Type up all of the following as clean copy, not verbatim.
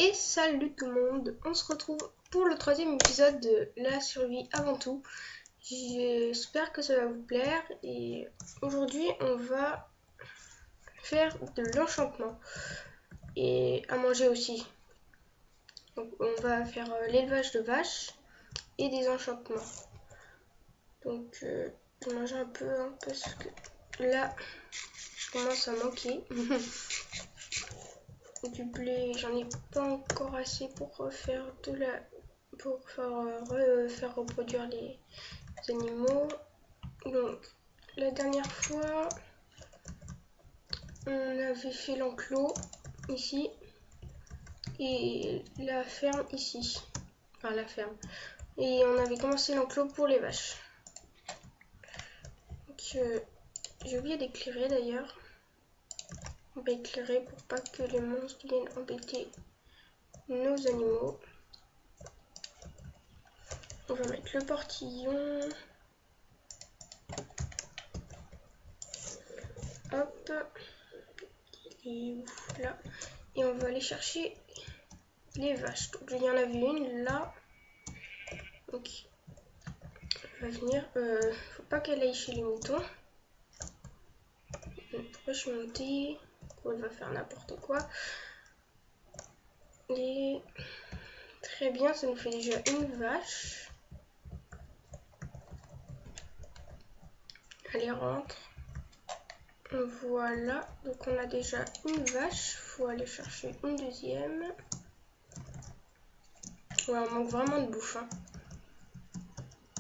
Et salut tout le monde, on se retrouve pour le troisième épisode de la survie avant tout. J'espère que ça va vous plaire et aujourd'hui on va faire de l'enchantement et à manger aussi. Donc on va faire l'élevage de vaches et des enchantements. Donc je mange un peu hein, parce que là je commence à manquer. Du blé, j'en ai pas encore assez pour faire faire reproduire les animaux. Donc la dernière fois on avait fait l'enclos ici et la ferme ici, enfin la ferme, et on avait commencé l'enclos pour les vaches. Donc j'ai oublié d'éclairer d'ailleurs. On va éclairer pour pas que les monstres viennent embêter nos animaux. On va mettre le portillon. Hop. Et là. Et on va aller chercher les vaches. Donc il y en avait une là. Donc elle va venir. Faut pas qu'elle aille chez les moutons. Pourquoi je suis montée? Elle va faire n'importe quoi. Et très bien, ça nous fait déjà une vache. Allez, rentre. Voilà, donc on a déjà une vache. Faut aller chercher une deuxième. Ouais, on manque vraiment de bouffe. Hein.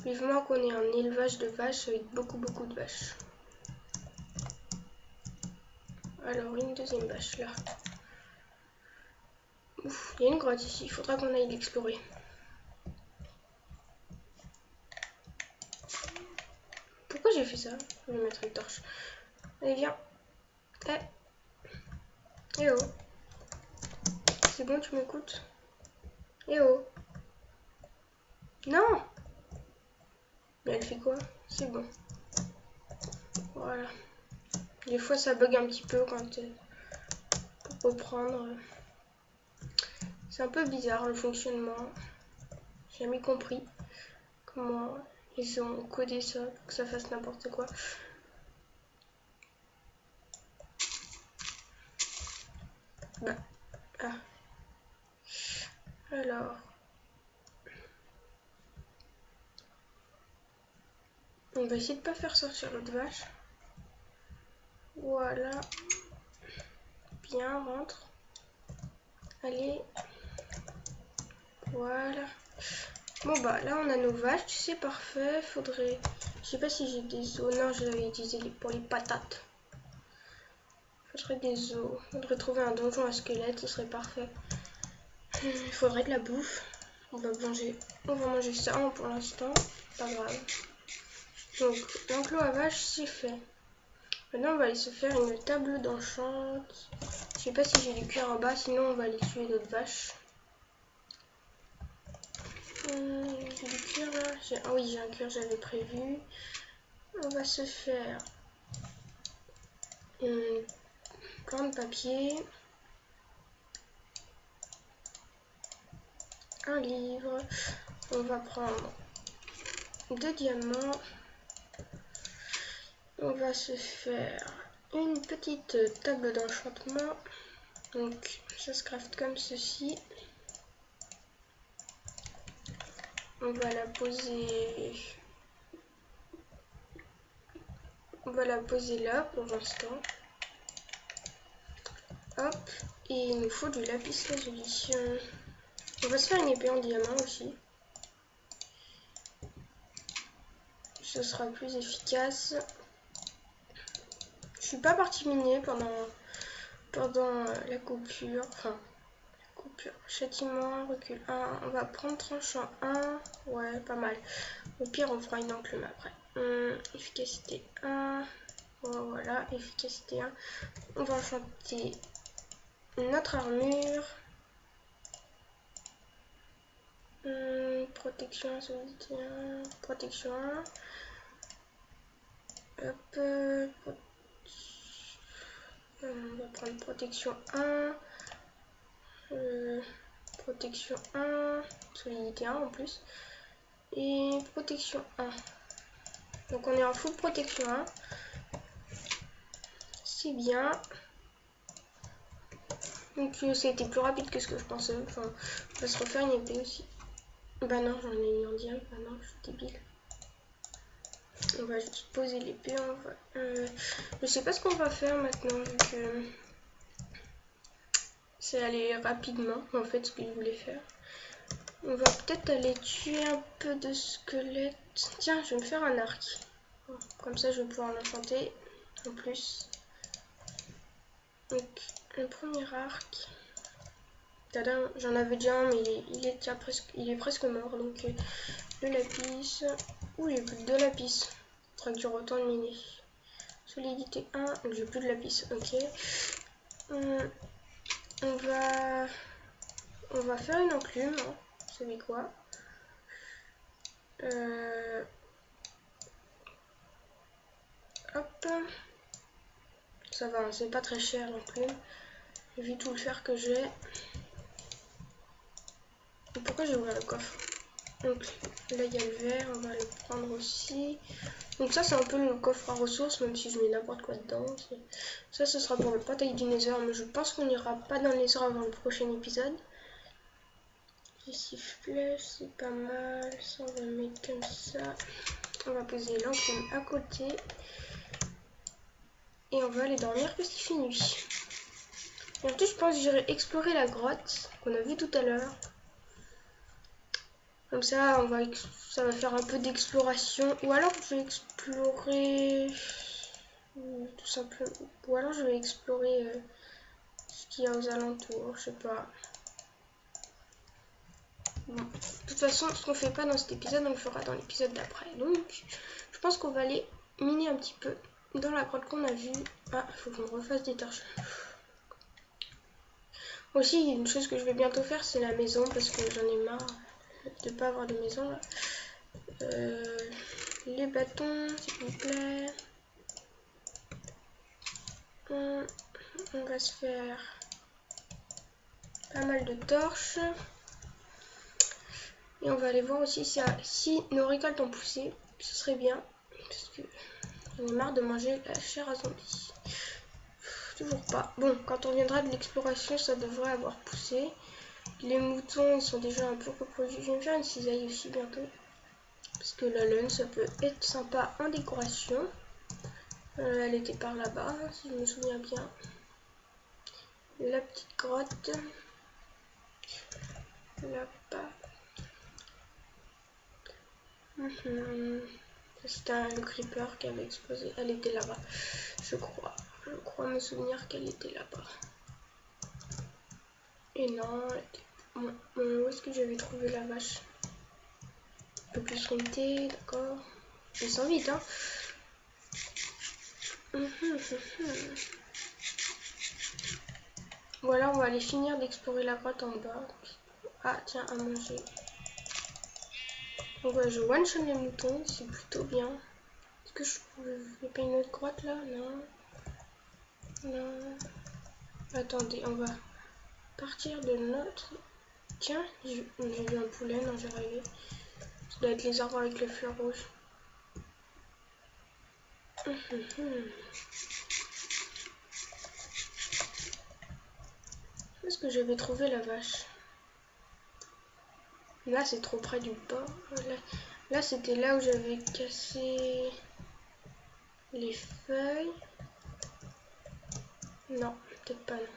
Vivement qu'on ait un élevage de vaches avec beaucoup de vaches. Alors, une deuxième vache là. Ouf, il y a une grotte ici, il faudra qu'on aille l'explorer. Pourquoi j'ai fait ça? Je vais mettre une torche. Allez, viens. Eh oh. C'est bon, tu m'écoutes? Eh oh. Non! Mais elle fait quoi? C'est bon. Voilà. Des fois, ça bug un petit peu quand pour reprendre. C'est un peu bizarre le fonctionnement. J'ai jamais compris comment ils ont codé ça pour que ça fasse n'importe quoi. Bah. Ah. Alors. On va essayer de pas faire sortir l'autre vache. Voilà. Bien, rentre. Allez. Voilà. Bon bah là on a nos vaches, c'est parfait. Faudrait... Je sais pas si j'ai des os. Non, je l'avais utilisé pour les patates. Faudrait des os. Faudrait trouver un donjon à squelette, ce serait parfait. Il faudrait de la bouffe. On va manger ça pour l'instant. Pas grave. Donc l'enclos à vaches c'est fait. Maintenant on va aller se faire une table d'enchant. Je sais pas si j'ai du cuir en bas, sinon on va aller tuer d'autres vaches. J'ai du cuir là. Ah oui, j'ai un cuir, j'avais prévu. On va se faire une plan de papier, un livre. On va prendre 2 diamants. On va se faire une petite table d'enchantement. Donc ça se craft comme ceci. On va la poser. On va la poser là pour l'instant. Hop. Et il nous faut du lapis lazuli. On va se faire une épée en diamant aussi. Ce sera plus efficace. Je suis pas partie miner pendant la coupure. Enfin, coupure. Châtiment, recul 1. On va prendre tranchant 1. Ouais, pas mal. Au pire, on fera une enclume après. Efficacité 1. Voilà, efficacité 1. On va enchanter notre armure. Protection, solidité 1. Protection 1. Hop. On va prendre protection 1. protection 1, solidité 1 en plus. Et protection 1. Donc on est en full protection 1. C'est bien. Donc ça a été plus rapide que ce que je pensais. Enfin, on va se refaire une épée aussi. Bah non, j'en ai eu en direct. Bah non, je suis débile. On va juste poser l'épée. Je sais pas ce qu'on va faire maintenant. Vu que c'est aller rapidement. En fait, ce que je voulais faire. On va peut-être aller tuer un peu de squelettes. Tiens, je vais me faire un arc. Comme ça, je vais pouvoir l'enchanter en plus. Donc, le premier arc. J'en avais déjà un, mais il est presque mort. Donc, le lapis. Ouh, j'ai plus de 2 lapis. Faudra que je retourne miner. Solidité 1. Donc, j'ai plus de lapis. Ok. On va faire une enclume. Hein. Vous savez quoi? Hop. Ça va, c'est pas très cher l'enclume. Vu tout le fer que j'ai. Pourquoi j'ai ouvert le coffre? Donc là il y a le verre, on va le prendre aussi. Donc ça c'est un peu le coffre à ressources, même si je mets n'importe quoi dedans. Ça ce sera pour le portail du Nether, mais je pense qu'on n'ira pas dans le Nether avant le prochain épisode. Ici flèche, c'est pas mal. Ça on va le mettre comme ça. On va poser l'enclume à côté. Et on va aller dormir parce qu'il fait nuit. Et en plus je pense que j'irai explorer la grotte qu'on a vue tout à l'heure. Comme ça, ça va faire un peu d'exploration. Ou alors je vais explorer tout simplement. Ou alors je vais explorer ce qu'il y a aux alentours. Je sais pas. Bon. De toute façon, ce qu'on fait pas dans cet épisode, on le fera dans l'épisode d'après. Donc, je pense qu'on va aller miner un petit peu dans la grotte qu'on a vue. Ah, il faut qu'on refasse des torches. Aussi, une chose que je vais bientôt faire, c'est la maison parce que j'en ai marre de pas avoir de maison là. Les bâtons, s'il vous plaît. On va se faire pas mal de torches. Et on va aller voir aussi si nos récoltes ont poussé. Ce serait bien. Parce que j'en ai marre de manger la chair à zombie. Toujours pas. Bon, quand on viendra de l'exploration, ça devrait avoir poussé. Les moutons, ils sont déjà un peu reproduits. Je vais me faire une cisaille aussi bientôt. Parce que la laine, ça peut être sympa en décoration. Elle était par là-bas, si je me souviens bien. La petite grotte. Là-bas. C'était le creeper qui avait explosé. Elle était là-bas, je crois. Je crois me souvenir qu'elle était là-bas. Et non, elle était... Bon, où est-ce que j'avais trouvé la vache? Un peu plus monter, d'accord. Je descends vite, hein. Voilà, on va aller finir d'explorer la grotte en bas. Ah, tiens, à manger. Donc ouais, je one-shot les moutons, c'est plutôt bien. Est-ce que je fais pas une autre grotte là? Non. Non. Attendez, on va partir de notre... Tiens, j'ai vu un poulet, non j'ai rêvé. Ça doit être les arbres avec les fleurs rouges. Où est-ce que j'avais trouvé la vache? Là c'est trop près du bord. Là c'était là où j'avais cassé les feuilles. Non, peut-être pas, non.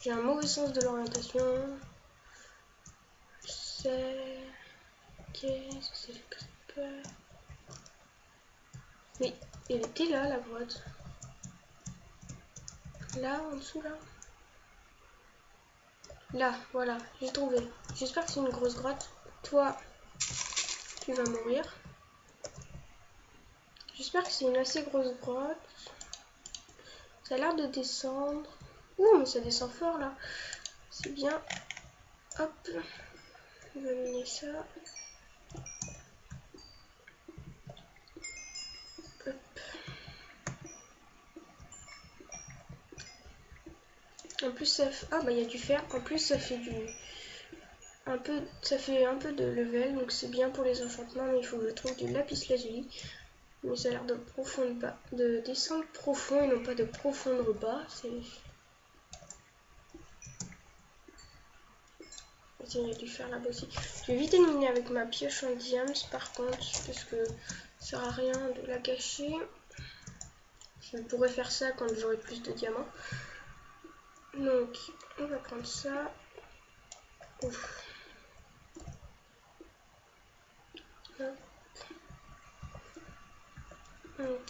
J'ai un mauvais sens de l'orientation. C'est... Ok, ça c'est le creeper. Oui, elle était là la grotte. Là, en dessous là. Là, voilà, j'ai trouvé. J'espère que c'est une grosse grotte. Toi, tu vas mourir. J'espère que c'est une assez grosse grotte. Ça a l'air de descendre. Ouh, mais ça descend fort là. C'est bien. Hop. On va miner ça. Hop. En plus, ça fait... Ah, bah il y a du fer. En plus, ça fait ça fait un peu de level, donc c'est bien pour les enchantements, mais il faut que je trouve du lapis lazuli. Mais ça a l'air de descendre profond et non pas de profondre bas. J'aurais dû faire là-bas aussi. Je vais vite éliminer avec ma pioche en diams par contre, parce que ça sert à rien de la gâcher. Je pourrais faire ça quand j'aurai plus de diamants. Donc, on va prendre ça. Ouf.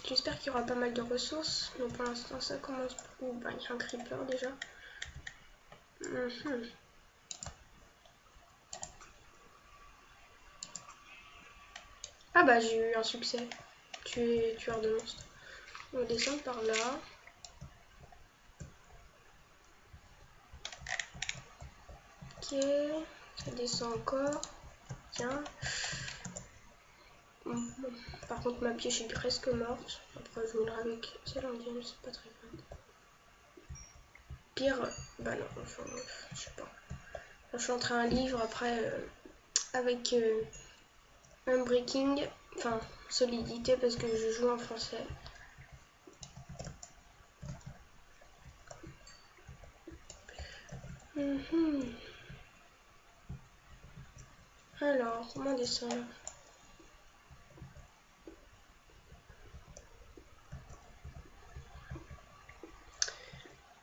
J'espère qu'il y aura pas mal de ressources. Mais pour l'instant, ça commence. Oh, bah, il y a un creeper déjà. Ah bah j'ai eu un succès. Tueur de monstres. On va descendre par là. Ok. Ça descend encore. Tiens. Bon. Par contre ma pioche est presque morte. Après je mènerai avec celle en diamant, c'est pas très grave. Pire. Bah non, enfin, je sais pas. Je suis en train un livre après avec Unbreaking. Enfin solidité parce que je joue en français. Alors, comment descendre?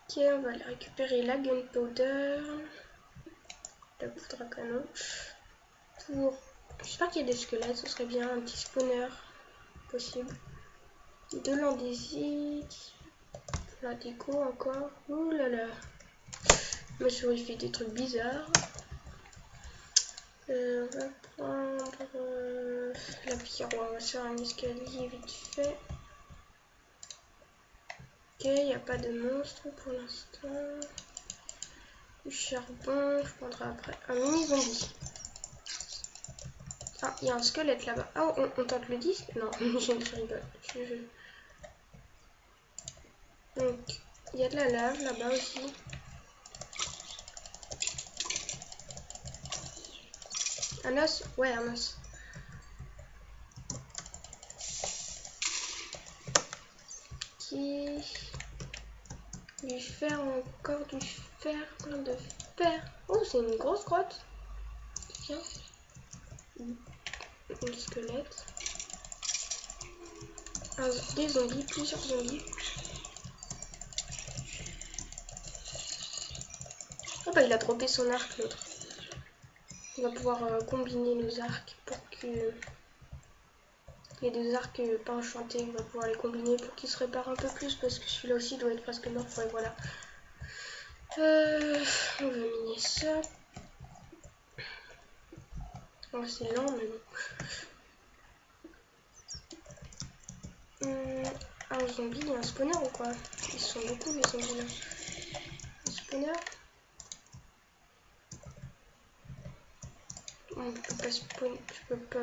Ok, on va aller récupérer la gunpowder, la poudre à canon. J'espère qu'il y a des squelettes, ce serait bien un petit spawner possible. De l'andésite, la déco encore. Ouh là là, ma souris fait des trucs bizarres. On va prendre la pierre, on va faire un escalier vite fait. Ok, il n'y a pas de monstre pour l'instant. Du charbon, je prendrai après un mini zombie. Ah, il y a un squelette là-bas. Ah, on tente le disque? Non, je rigole. Donc, il y a de la lave là-bas aussi. Un os? Ouais, un os. Ok. Du fer, encore du fer, plein de fer. Oh, c'est une grosse grotte. Tiens. Un squelette. Des zombies, plusieurs zombies. Ah bah il a droppé son arc l'autre. On va pouvoir combiner nos arcs pour que... Les deux arcs pas enchantés, on va pouvoir les combiner pour qu'ils se réparent un peu plus parce que celui-là aussi doit être presque mort. Ouais, voilà. On va miner ça. Oh, c'est lent, mais bon. Un zombie, un spawner ou quoi? Ils sont beaucoup les zombies là. Un spawner? On peut pas spawn, je peux pas.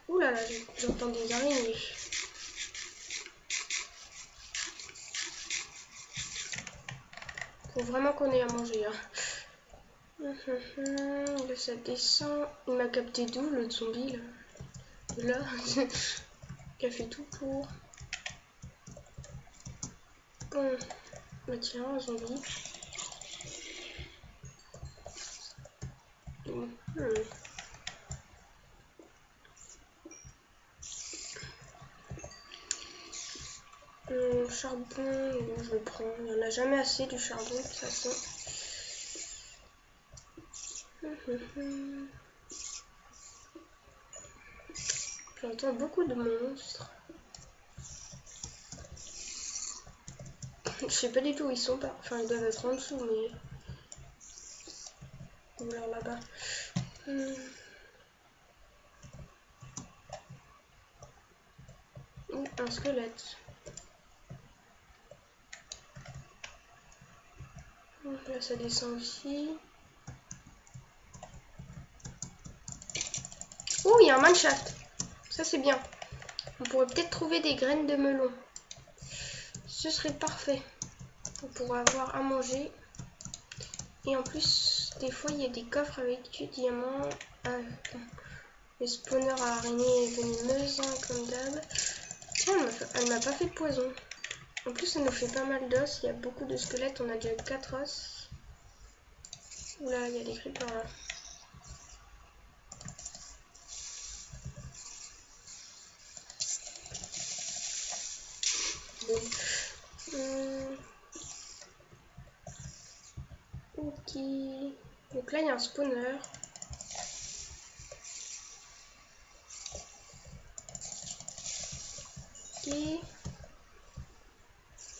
Ouh là là, j'entends des araignées. Faut vraiment qu'on ait à manger. Hein. Là ça descend. Il m'a capté d'où le zombie là? Là, qui a fait tout pour. Bon, bah tiens, un zombie. Charbon, je le prends. Il n'y en a jamais assez du charbon de toute façon. J'entends beaucoup de monstres. Je sais pas du tout où ils sont. Enfin, ils doivent être en dessous, mais... Ou alors là-bas. Un squelette. Là, ça descend aussi. Oh, il y a un mineshaft. Ça, c'est bien. On pourrait peut-être trouver des graines de melon. Ce serait parfait. On pourrait avoir à manger. Et en plus, des fois il y a des coffres avec du diamant. Ah, bon. Les spawners à araignées venimeuses, hein, comme d'hab. Tiens, elle m'a pas fait de poison. En plus, ça nous fait pas mal d'os. Il y a beaucoup de squelettes. On a déjà 4 os. Oula, il y a des creepers là. Ok. Donc là, il y a un spawner. Ok.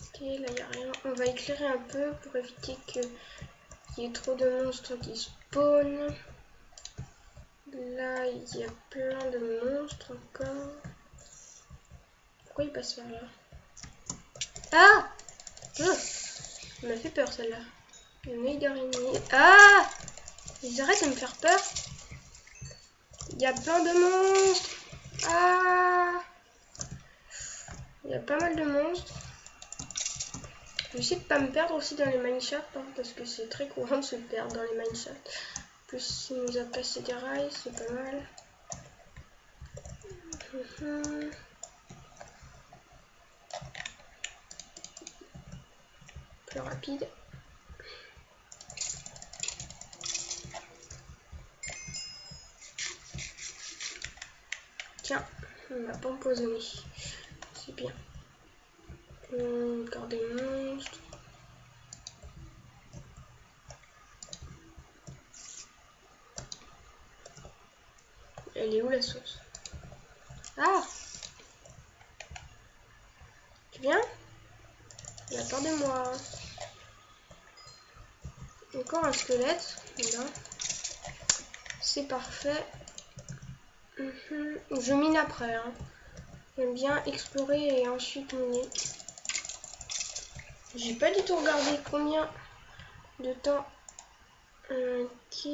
Ok, là, il n'y a rien. On va éclairer un peu pour éviter qu'il y ait trop de monstres qui spawnent. Là, il y a plein de monstres encore. Pourquoi il passe par là? Ah! Oh, ça m'a fait peur celle-là. Une œil d'araignée. Ah! Ils arrêtent de me faire peur. Il y a plein de monstres. Ah! Il y a pas mal de monstres. Je vais essayer de pas me perdre aussi dans les mineshafts, hein, parce que c'est très courant de se perdre dans les mineshafts. Plus il nous a placé des rails, c'est pas mal. Plus rapide. Tiens, on m'a pas empoisonné. C'est bien. Encore des monstres. Elle est où la source? Ah! Tu viens? Il a peur de moi. Encore un squelette. Là. C'est parfait. Je mine après. Hein. J'aime bien explorer et ensuite miner. J'ai pas du tout regardé combien de temps. Ok.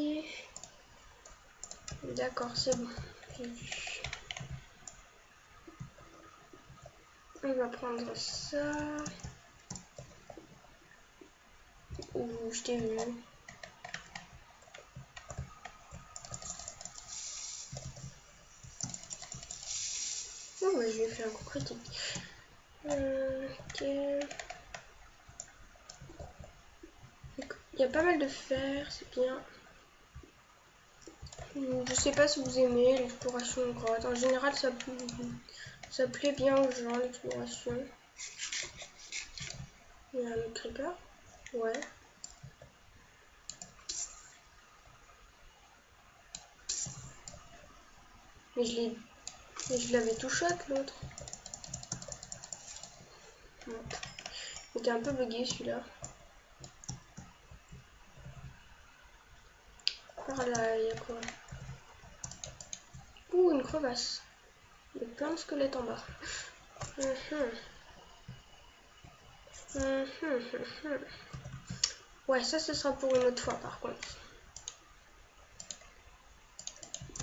D'accord, c'est bon. On va prendre ça. Ouh, je t'ai vu. Oh, bah, je vais faire un coup critique. Ok. Il y a pas mal de fer, c'est bien. Je sais pas si vous aimez l'exploration en grotte. En général, ça plaît bien aux gens, l'exploration. Il y a un autre creeper. Ouais. Mais je l'avais tout shot l'autre. Bon. Il était un peu bugué celui-là. Par là, il y a quoi? Ouh, une crevasse. Il y a plein de squelettes en bas. Ouais, ça, ce sera pour une autre fois par contre.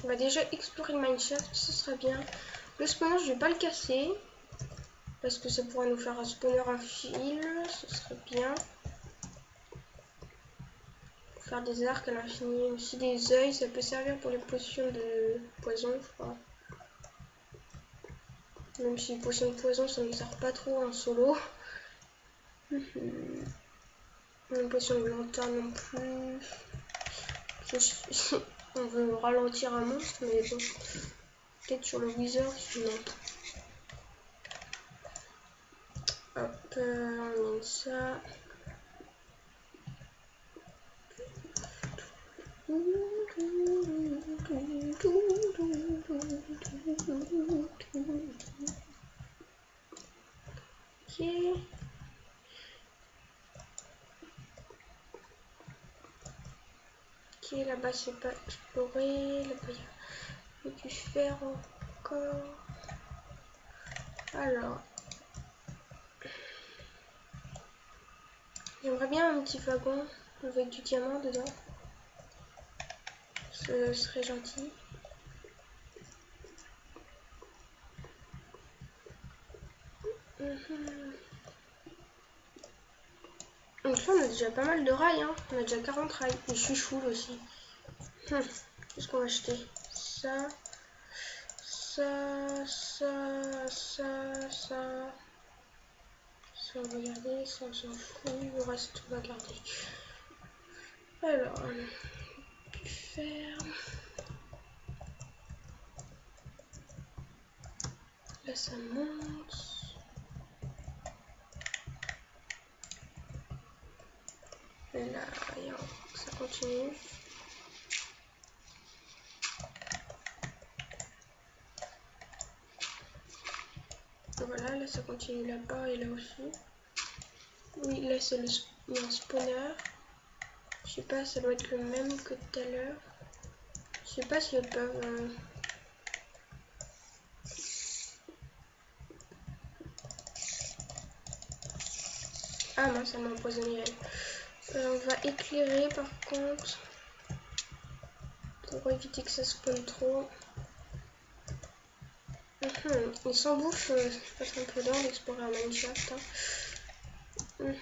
On va déjà explorer le mineshaft, ce sera bien. Le spawner, je vais pas le casser. Parce que ça pourrait nous faire un spawner en fil, ce serait bien. Pour faire des arcs à l'infini. Aussi des œils, ça peut servir pour les potions de poison, je crois. Même si les potions de poison, ça ne sert pas trop en solo. Les potions de lanterne non plus. On veut ralentir un monstre, mais bon. Peut-être sur le wizard, sinon. Hop, on met ça. Ok. Ok, là-bas c'est pas exploré. Là-bas il y a du fer encore. Alors. J'aimerais bien un petit wagon avec du diamant dedans. Ce serait gentil. Donc là on a déjà pas mal de rails, hein. On a déjà 40 rails. Et je suis full aussi. Qu'est-ce qu'on va acheter? Ça. Ça on va garder, ça on s'en fout, le reste on va garder. Alors, du fer. Là ça monte. Là, rien, ça continue. Voilà, là ça continue là-bas et là aussi. Oui, là c'est le spawner. Je sais pas, ça doit être le même que tout à l'heure. Je sais pas si ils peuvent... Ah mince, ça m'a empoisonné elle. On va éclairer par contre. Pour éviter que ça spawn trop. Ils s'en bouffent, je passe un peu d'heure d'explorer un Minecraft. Là,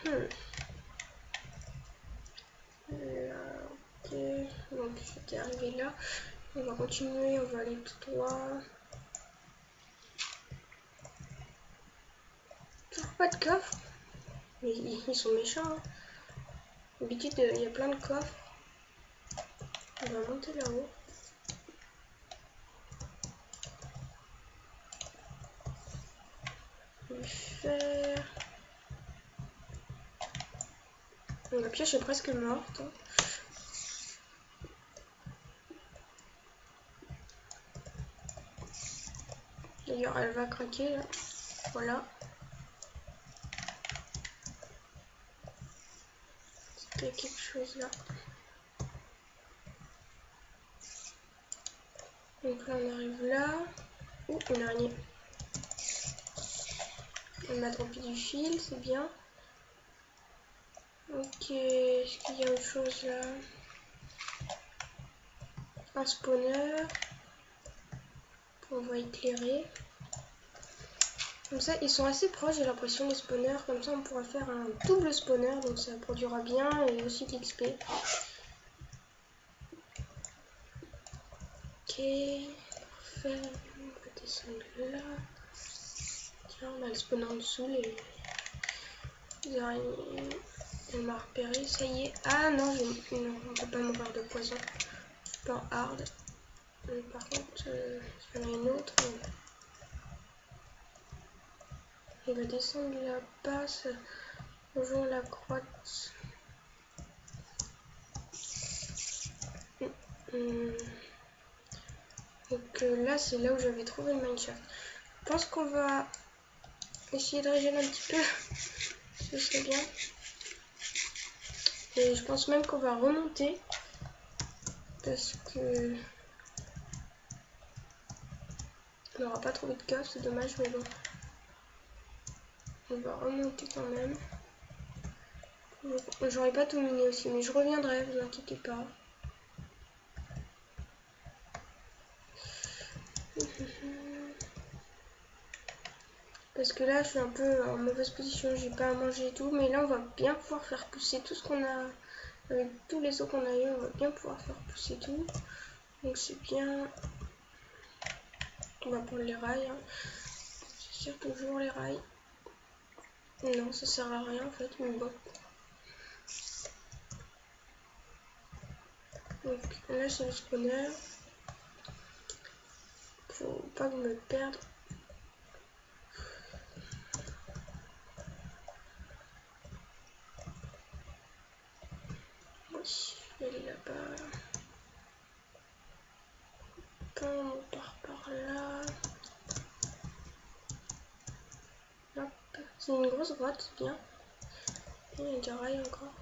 ok. Donc j'étais arrivé là. On va continuer, on va aller tout droit. Toujours pas de coffre. Mais ils sont méchants. Hein. D'habitude, il y a plein de coffres. On va monter là-haut. Du fer. La pioche est presque morte. Hein. D'ailleurs, elle va craquer là. Voilà. Il y a quelque chose là. Donc là, on arrive là. Oh, une araignée. On m'a trompé du fil, c'est bien. Ok, est-ce qu'il y a autre chose là? Un spawner. On va éclairer. Comme ça, ils sont assez proches, j'ai l'impression, les spawners. Comme ça, on pourra faire un double spawner, donc ça produira bien et aussi de l'XP. Ok, parfait. On va descendre là. Tiens, on a le spawn en dessous, les araignées. Elle m'a repéré, ça y est. Ah non, non, on peut pas mourir de poison. Je suis pas en hard. Par contre, il y en a une autre. On va descendre là-bas, ça rejoint la grotte. Donc là, c'est là où j'avais trouvé le mineshaft. Je pense qu'on va essayer de régénérer un petit peu. Ce serait bien. Et je pense même qu'on va remonter. Parce que... on n'aura pas trouvé de coffre, c'est dommage, mais bon. On va remonter quand même. J'aurais pas tout miné aussi, mais je reviendrai, vous inquiétez pas. Parce que là, je suis un peu en mauvaise position, j'ai pas à manger et tout. Mais là, on va bien pouvoir faire pousser tout ce qu'on a. Avec tous les os qu'on a eu, on va bien pouvoir faire pousser tout. Donc c'est bien. On va prendre les rails. Hein. C'est sûr, toujours les rails. Non, ça sert à rien en fait, mais bon. Donc là, c'est le spawner. Faut pas me perdre. Oui, elle est là-bas. On part par là. Hop. C'est une grosse grotte, c'est bien. Et il y a des rails encore.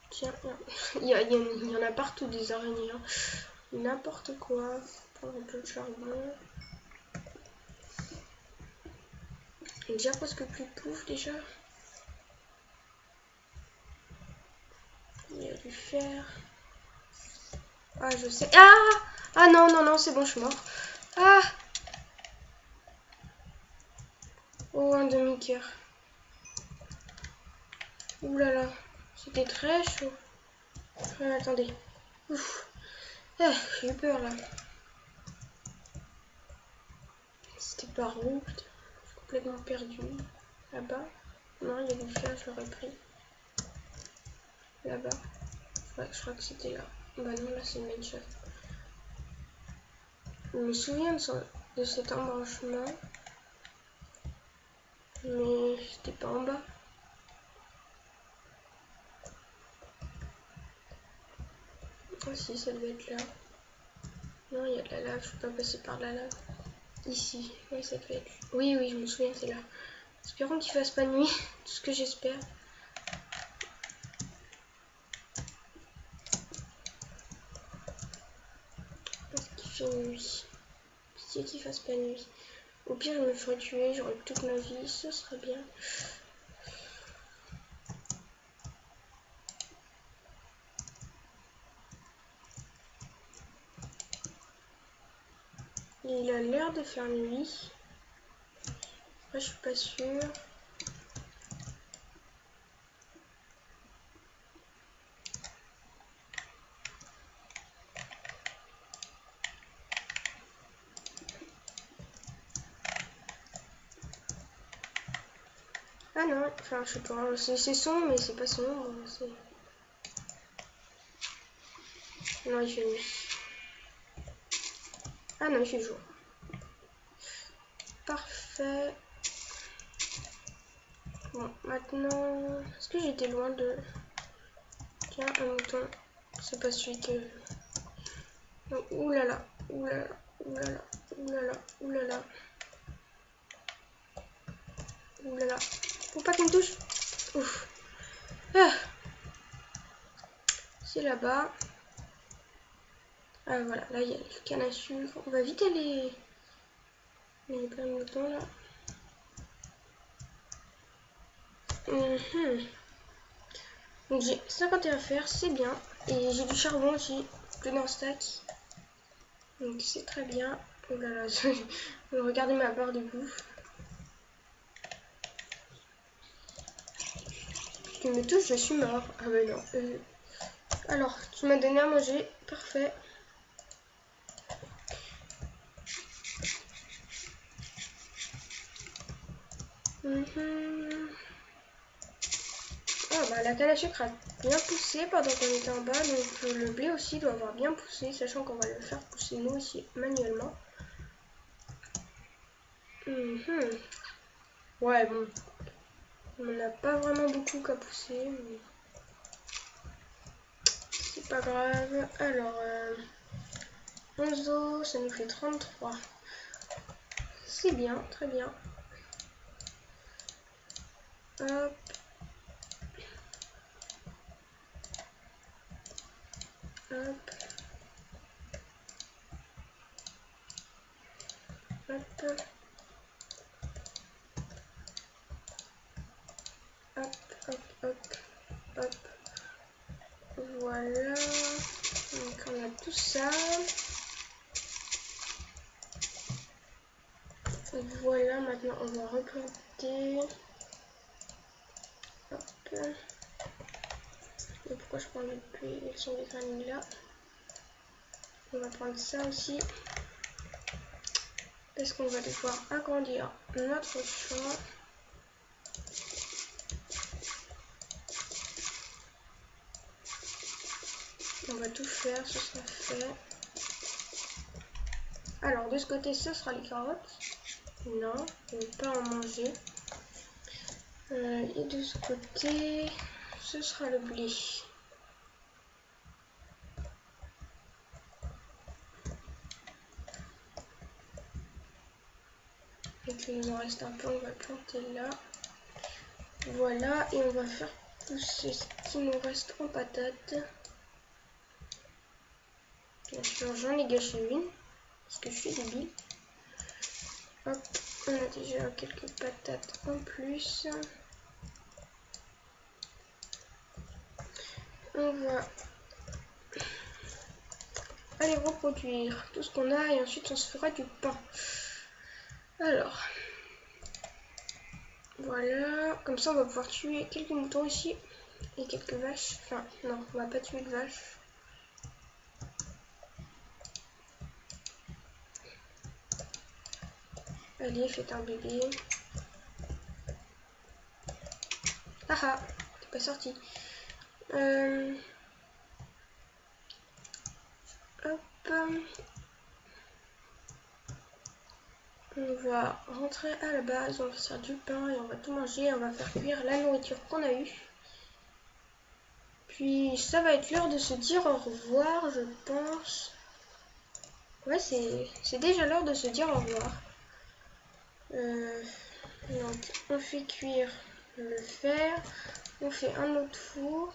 Tiens, il y en a partout des araignées. Hein. N'importe quoi. Prendre un peu de charbon. Il est déjà presque plus de pouf déjà. Il y a du fer. Ah, je sais. Ah! Ah non, non, non, c'est bon, je suis mort. Ah! Oh, un demi-cœur. Ouh là là, c'était très chaud. Attendez. Ouf. Ah, j'ai eu peur là. C'était par où? Je suis complètement perdu. Là-bas. Non, il y a des fleurs, je l'aurais pris. Là-bas. Ouais, je crois que c'était là. Bah non, là c'est le main shaft. Je me souviens de cet embranchement. Mais c'était pas en bas. Ah si, ça devait être là. Non, il y a de la lave, je peux pas passer par la lave. Ici, oui, ça devait être. Oui, oui, je me souviens, c'est là. Espérons qu'il fasse pas nuit, tout ce que j'espère. Parce qu'il fait nuit. Pitié qu'il fasse pas nuit. Au pire, je me ferais tuer, j'aurais toute ma vie, ce serait bien. Il a l'air de faire nuit. Après, je suis pas sûre. Ah non, enfin, je sais pas, c'est sombre, mais c'est pas sombre. Non, il fait nuit. Ah non, il fait jour. Parfait. Bon, maintenant, est-ce que j'étais loin de... Tiens, un mouton. C'est pas celui que... Oh, oulala, oulala, oulala, oulala, oulala. Oulala. Faut pas qu'il me touche. Ouf. Ah. C'est là-bas. Ah voilà, là il y a le canne à sucre. On va vite aller... Il y a plein de moutons là. Donc j'ai 51 fer, c'est bien. Et j'ai du charbon aussi, plus d'un stack. Donc c'est très bien. Oh là là, regardez ma barre de bouffe. Si tu me touches, je suis mort. Ah bah non. Alors, tu m'as donné à manger, parfait. Ah bah la canne à sucre a bien poussé pendant qu'on était en bas, donc le blé aussi doit avoir bien poussé, sachant qu'on va le faire pousser nous aussi manuellement. Ouais bon, on n'a pas vraiment beaucoup qu'à pousser, mais c'est pas grave. Alors, 11 os, ça nous fait 33. C'est bien, très bien. Hop. Hop. Hop. Hop, hop, hop, hop. Voilà. Donc on a tout ça. Voilà, maintenant on va replanter. Hop. Et pourquoi je prends depuis son des granulés là? On va prendre ça aussi. Parce qu'on va devoir agrandir notre champ. On va tout faire, ce sera fait. Alors de ce côté, ce sera les carottes. Non, je ne vais pas en manger. Et de ce côté, ce sera le blé. Donc il nous en reste un peu, on va le planter là. Voilà, et on va faire pousser ce qui nous reste en patates. Bien sûr, j'en ai gâché une, parce que je suis débile. Hop, on a déjà quelques patates en plus. On va aller reproduire tout ce qu'on a et ensuite on se fera du pain. Alors, Voilà, comme ça on va pouvoir tuer quelques moutons ici et quelques vaches. Enfin, non, on va pas tuer de vaches. Allez, faites un bébé. Ah ah, t'es pas sorti. Hop. On va rentrer à la base, on va faire du pain et on va tout manger. On va faire cuire la nourriture qu'on a eue. Puis ça va être l'heure de se dire au revoir, je pense. Ouais, c'est déjà l'heure de se dire au revoir. Donc on fait cuire le fer. On fait un autre four.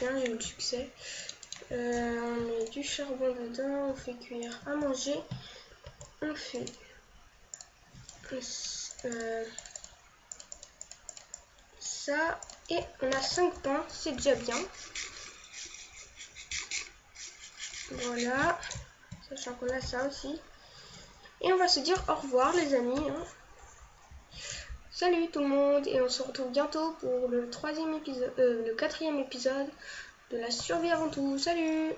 Bien, j'ai eu le succès. On met du charbon dedans, on fait cuire à manger. On fait ça et on a 5 pains, c'est déjà bien. Voilà, sachant qu'on a ça aussi. Et on va se dire au revoir les amis. Salut tout le monde et on se retrouve bientôt pour le 4e épisode de la survie avant tout. Salut!